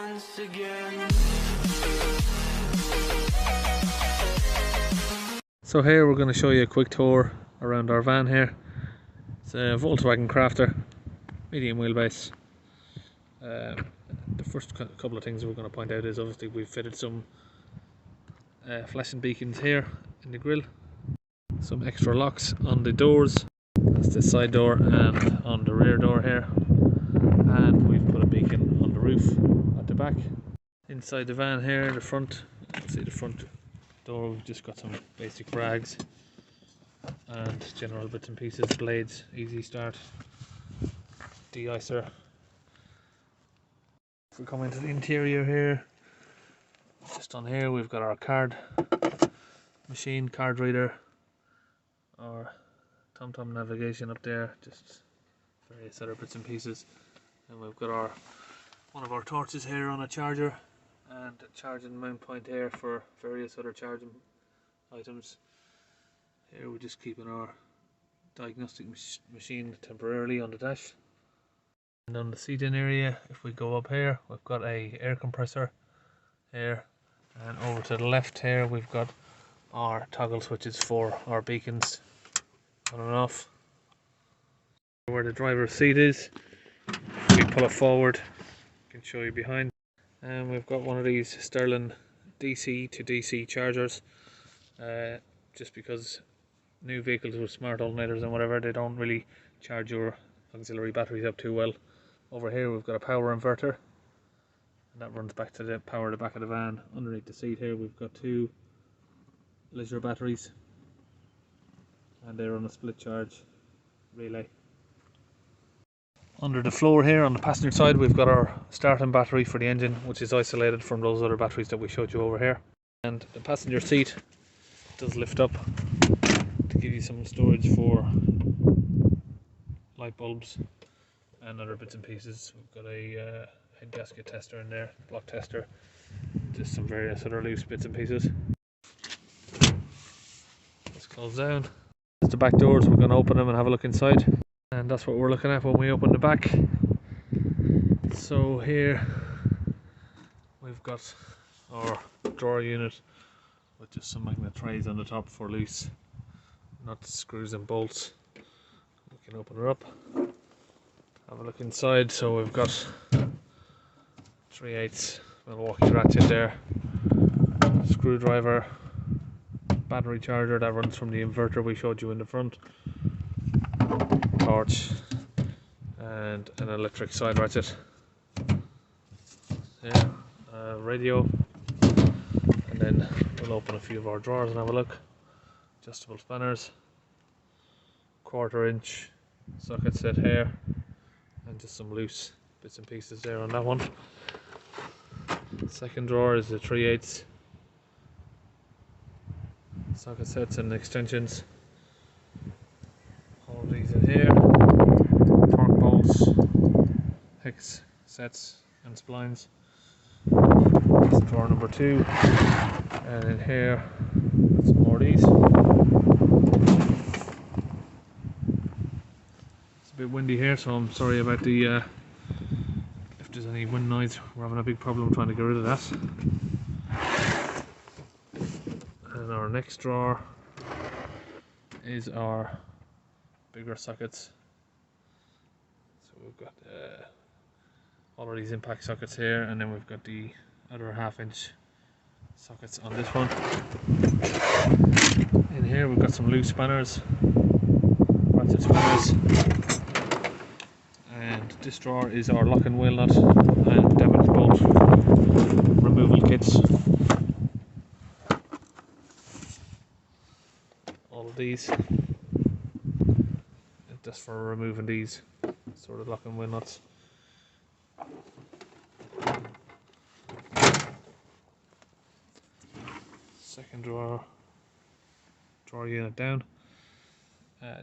once again. So here we're going to show you a quick tour around our van here. It's a Volkswagen Crafter, medium wheelbase. The first couple of things we're going to point out is obviously we've fitted some flashing beacons here in the grille, some extra locks on the doors, that's the side door, and on the rear door here, and we've put a beacon on the roof at the back. Inside the van here, the front, see the front door, we've just got some basic rags and general bits and pieces, blades, easy start, de-icer. If we come into the interior here, just on here we've got our card machine, card reader, our TomTom navigation up there, just various other bits and pieces, and we've got our one of our torches here on a charger, and a charging mount point here for various other charging items. Here we're just keeping our diagnostic machine temporarily on the dash. And on the seating area, if we go up here, we've got a air compressor here, and over to the left here we've got our toggle switches for our beacons on and off. Where the driver's seat is, if we pull it forward, I can show you behind. And we've got one of these Sterling DC to DC chargers, just because new vehicles with smart alternators and whatever, they don't really charge your auxiliary batteries up too well. Over here we've got a power inverter, and that runs back to the power at the back of the van. Underneath the seat here we've got two leisure batteries, and they're on a split charge relay. Under the floor here on the passenger side we've got our starting battery for the engine, which is isolated from those other batteries that we showed you over here. And the passenger seat does lift up to give you some storage for light bulbs and other bits and pieces. We've got a head gasket tester in there, block tester, just some various other loose bits and pieces. Let's close down. There's the back doors, we're going to open them and have a look inside. And that's what we're looking at when we open the back. So here we've got our drawer unit with just some magnet trays on the top for loose nuts, screws and bolts. We can open her up, have a look inside. So we've got 3/8 Milwaukee ratchet there, screwdriver, battery charger that runs from the inverter we showed you in the front, torch, and an electric side ratchet. Yeah, radio, and then we'll open a few of our drawers and have a look. Adjustable spanners, 1/4 inch socket set here, and just some loose bits and pieces there on that one. Second drawer is the 3/8 socket sets and extensions. All these in here, torque bolts, hex sets and splines. That's drawer number 2, and in here some more of these. It's a bit windy here, so I'm sorry about the if there's any wind noise. We're having a big problem trying to get rid of that. And our next drawer is our bigger sockets. So we've got all of these impact sockets here, and then we've got the other 1/2 inch sockets on this one. In here we've got some loose spanners, ratchet spanners, and this drawer is our lock and wheel nut and damaged bolt removal kits. All of these, just for removing these sort of lock and wheel nuts. Second drawer unit down.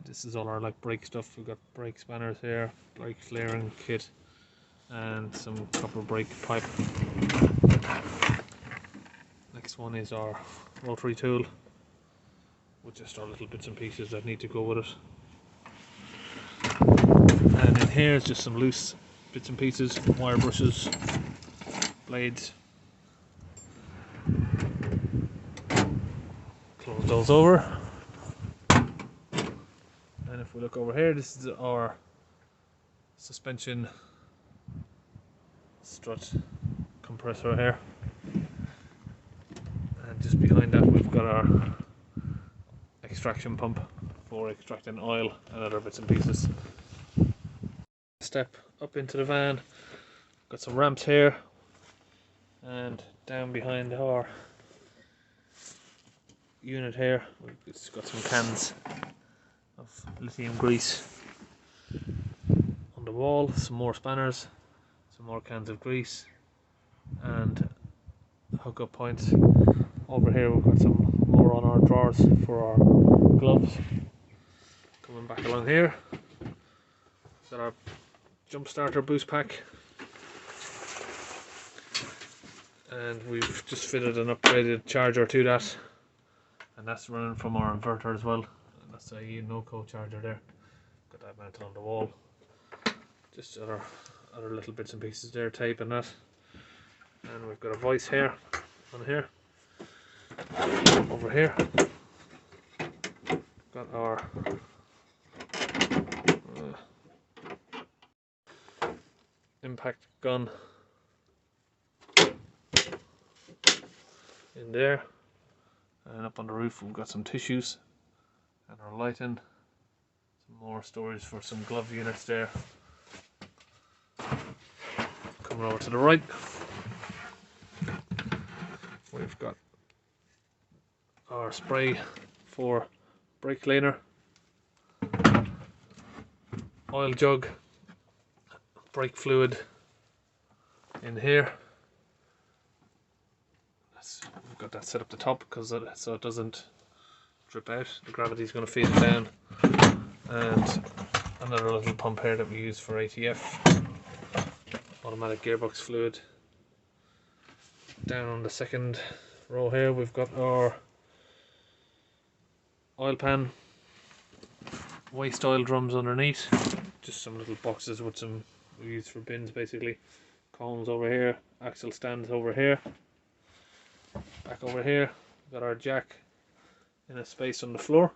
This is all our brake stuff. We've got brake spanners here, brake flaring kit, and some copper brake pipe. Next one is our rotary tool, with just our little bits and pieces that need to go with it. And in here is just some loose bits and pieces, wire brushes, blades. Close those over. And if we look over here, this is our suspension strut compressor here. And just behind that we've got our extraction pump for extracting oil and other bits and pieces. Step up into the van, got some ramps here, and down behind our unit here it's got some cans of lithium grease on the wall, some more spanners, some more cans of grease, and hookup points. Over here we've got some more on our drawers for our gloves. Coming back along here, got our jump starter boost pack, and we've just fitted an upgraded charger to that, and that's running from our inverter as well. And that's a no-co charger there. Got that mounted on the wall. Just other little bits and pieces there, tape and that. And we've got a voice here, on here. Over here, got our impact gun in there, and up on the roof we've got some tissues and our lighting, some more storage for some glove units there. Coming over to the right, we've got our spray for brake cleaner, oil jug, brake fluid in here. We've got that set up the top because so it doesn't drip out. The gravity is going to feed it down. And another little pump here that we use for ATF, automatic gearbox fluid. Down on the second row here we've got our oil pan, waste oil drums underneath, just some little boxes with some we use for bins basically. Combs over here, axle stands over here. Back over here, we've got our jack in a space on the floor.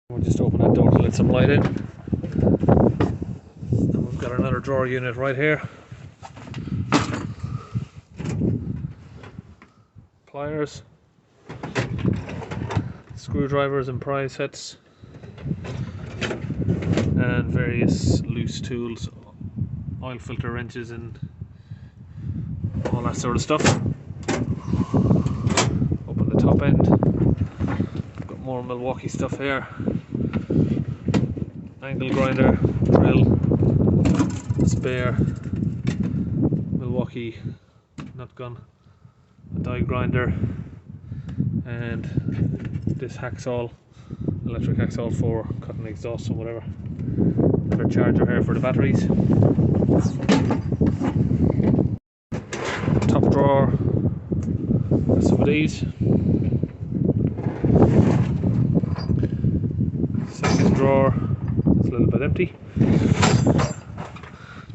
We'll just open that door to let some light in. And we've got another drawer unit right here. Pliers, screwdrivers and pry sets, and various loose tools, oil filter wrenches and all that sort of stuff. Open the top end, got more Milwaukee stuff here, angle grinder, drill, spare Milwaukee nut gun, a die grinder, and this hacksaw, electric hacksaw for cutting exhaust or whatever. Another charger here for the batteries. Top drawer, got some of these. Second drawer, it's a little bit empty.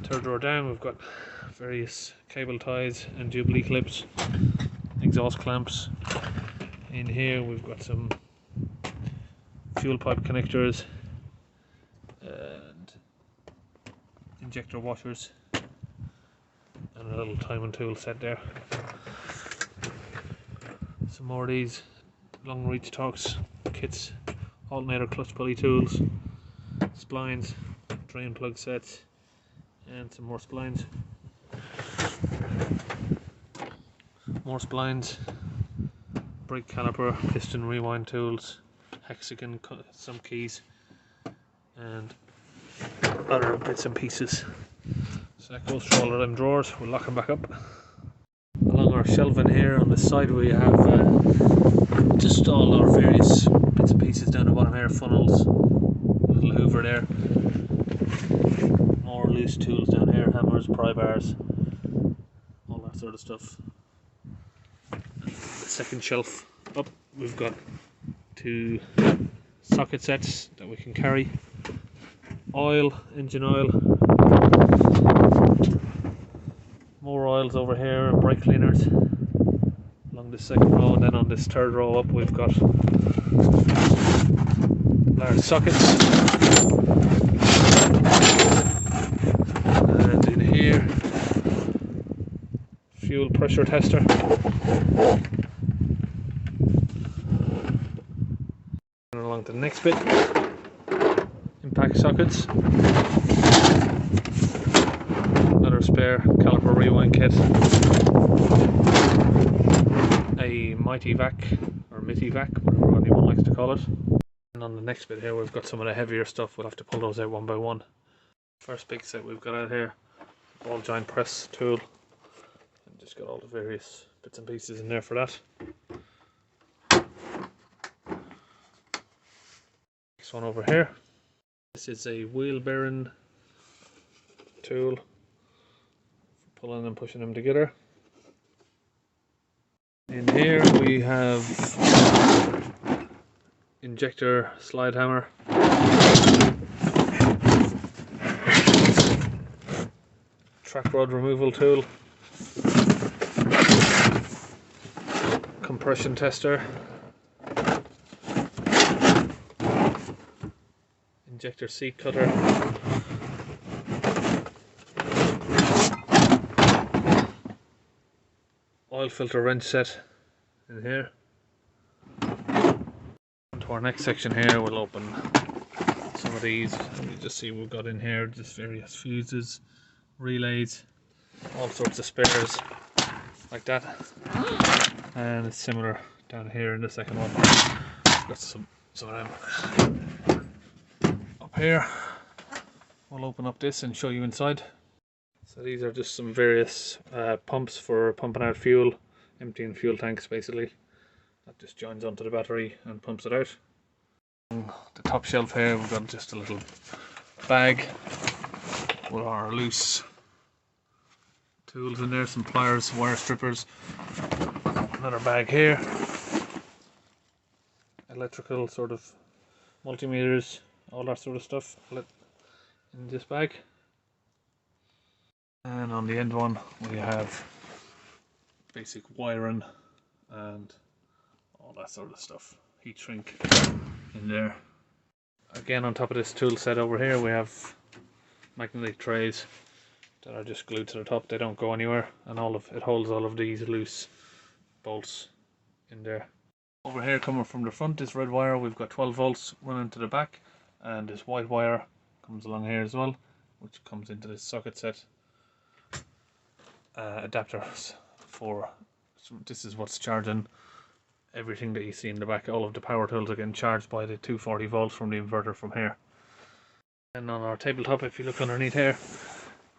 Third drawer down, we've got various cable ties and Jubilee clips, exhaust clamps. In here we've got some fuel pipe connectors and injector washers, and a little timing tool set there. Some more of these long reach Torx kits, alternator clutch pulley tools, splines, drain plug sets, and some more splines. More splines, brake caliper, piston rewind tools, hexagon, some keys, and other bits and pieces. So that goes through all of them drawers. We'll lock them back up. Along our shelving here on the side we have just all our various bits and pieces down the bottom here, funnels, little hoover there, more loose tools down here, hammers, pry bars, all that sort of stuff. The second shelf up we've got two socket sets that we can carry, oil, engine oil, More oils over here and brake cleaners along this second row, and then on this third row up we've got large sockets, and in here fuel pressure tester. And along to the next bit, impact sockets, another spare caliper rewind kit, a mighty vac or mitty vac, whatever anyone likes to call it. And on the next bit here we've got some of the heavier stuff. We'll have to pull those out one by one. First big set we've got out here, ball joint press tool, and just got all the various bits and pieces in there for that. Next one over here, this is a wheel bearing tool for pulling and pushing them together. In here we have injector slide hammer, track rod removal tool, compression tester, injector seat cutter, oil filter wrench set in here. To our next section here, we'll open some of these. You just see we've got in here just various fuses, relays, all sorts of spares like that, and it's similar down here in the second one. Got some of them up here. We'll open up this and show you inside. So these are just some various pumps for pumping out fuel, emptying fuel tanks basically. That just joins onto the battery and pumps it out. On the top shelf here we've got just a little bag with our loose tools in there, some pliers, wire strippers, another bag here, electrical sort of multimeters, all that sort of stuff in this bag. And on the end one we have basic wiring and all that sort of stuff, heat shrink in there. Again, on top of this tool set over here we have magnetic trays that are just glued to the top. They don't go anywhere, and it holds all of these loose bolts in there. Over here, coming from the front, this red wire, we've got 12 volts running to the back, and this white wire comes along here as well, which comes into this socket set. Adapters for, so this is what's charging everything that you see in the back. All of the power tools are getting charged by the 240 volts from the inverter from here. And on our tabletop, if you look underneath here,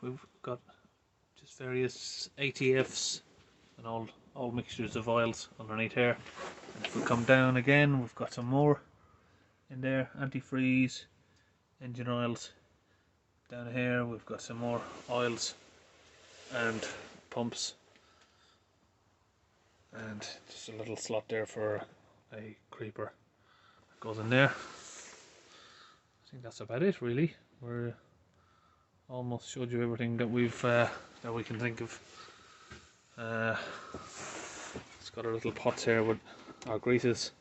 we've got just various ATFs and all mixtures of oils underneath here. And if we come down again, we've got some more in there, antifreeze, engine oils. Down here we've got some more oils and pumps, and just a little slot there for a creeper that goes in there. I think that's about it really. We're almost showed you everything that we've that we can think of. It's got our little pots here with our greases,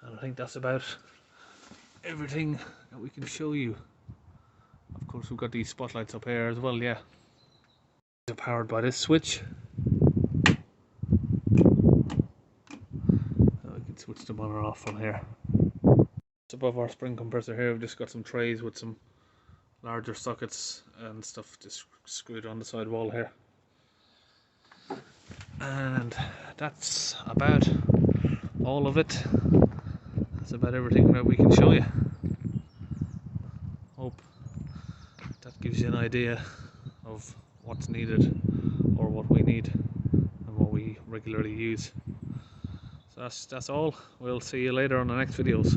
and I think that's about everything that we can show you. Of course we've got these spotlights up here as well, yeah. They're powered by this switch, so we can switch them on or off from here. Just above our spring compressor here we've just got some trays with some larger sockets and stuff just screwed on the side wall here. And that's about all of it. That's about everything that we can show you. Hope that gives you an idea of what's needed, or what we need and what we regularly use. So that's all. We'll see you later on the next videos.